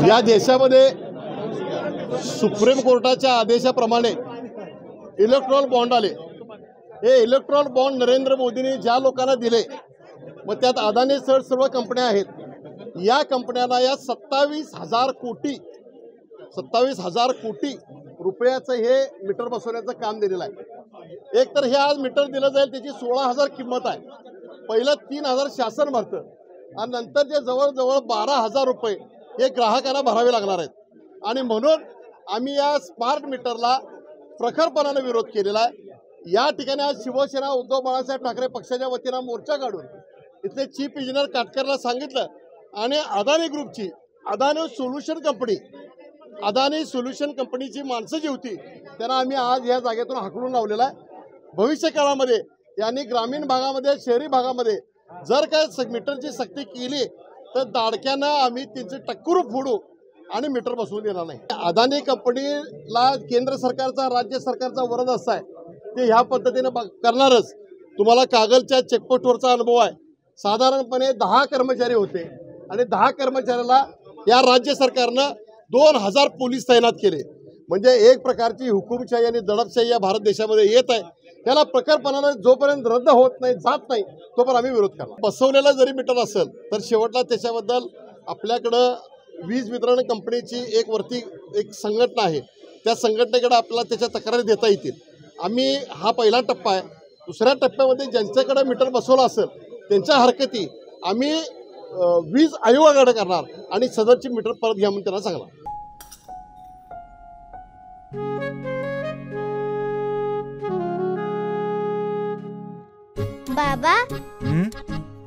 या देशामध्ये सुप्रीम कोर्टाच्या आदेशाप्रमाणे इलेक्ट्रॉल बॉन्ड आले। हे इलेक्ट्रॉल बॉन्ड नरेंद्र मोदींनी ज्या लोकांना दिले, मग त्यात अदानी सर सर्व कंपन्या आहेत, या कंपन्यांना या 27,000 कोटी रुपयाचं हे मीटर बसवण्याचं काम दिलेलं आहे। एक तर हे आज मीटर दिलं जाईल त्याची 16,000 किंमत आहे। पहिलं 3,000 शासन भरतं आणि नंतर जे जवळजवळ 12,000 रुपये हे ग्राहकांना भरावे लागणार आहेत। आणि म्हणून आम्ही या स्मार्ट मीटरला प्रखरपणाने विरोध केलेला आहे। या ठिकाणी आज शिवसेना उद्धव बाळासाहेब ठाकरे पक्षाच्या वतीनं मोर्चा काढून इथले चीफ इंजिनियर काटकरला सांगितलं आणि अदानी ग्रुपची अदानी सोल्युशन कंपनीची माणसं जी होती त्यांना आम्ही आज या जागेतून हाकलून लावलेला आहे। भविष्य काळामध्ये यांनी ग्रामीण भागामध्ये शहरी भागामध्ये जर काय मीटरची सक्ती केली तर दाडक्यांना आम्ही त्यांचे टक्करू फोडू आणि मीटर बसवून देणार नाही। अदानी कंपनीला केंद्र सरकारचा राज्य सरकारचा वरद असा आहे ते ह्या पद्धतीने करणारच। तुम्हाला कागलच्या चेकपोस्टवरचा अनुभव आहे। साधारणपणे 10 कर्मचारी होते आणि 10 कर्मचाऱ्याला या राज्य सरकारनं 2,000 पोलीस तैनात केले। म्हणजे एक प्रकारची हुकुमशाही आणि दडपशाही या भारत देशामध्ये येत आहे। त्याला प्रखरपणाने जोपर्यंत रद्द होत नाही जात नाही तोपर्यंत आम्ही विरोध करणार। बसवलेला जरी मीटर असेल तर शेवटला त्याच्याबद्दल आपल्याकडं वीज वितरण कंपनीची एक संघटना आहे, त्या संघटनेकडे आपल्याला त्याच्या तक्रारी देता येतील। आम्ही हा पहिला टप्पा आहे। दुसऱ्या टप्प्यामध्ये ज्यांच्याकडे मीटर बसवला असेल त्यांच्या हरकती आम्ही वीज आयोगाकडे करणार आणि सदरची मीटर परत घ्या म्हणून त्यांना सांगणार। बाबा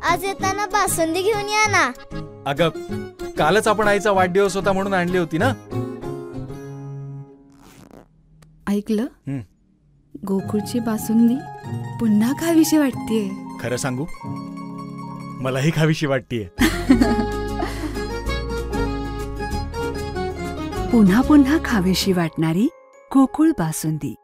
आज येताना बासुंदी घेऊन या ना। अगं कालच आपण आईचा वाढदिवस होता म्हणून आणली होती ना। ऐकलं, गोकुळची बासुंदी पुन्हा खावीशी वाटतेय। खरं सांगू, मलाही खावीशी वाटतेय। पुन्हा पुन्हा खावीशी वाटणारी गोकुळ बासुंदी।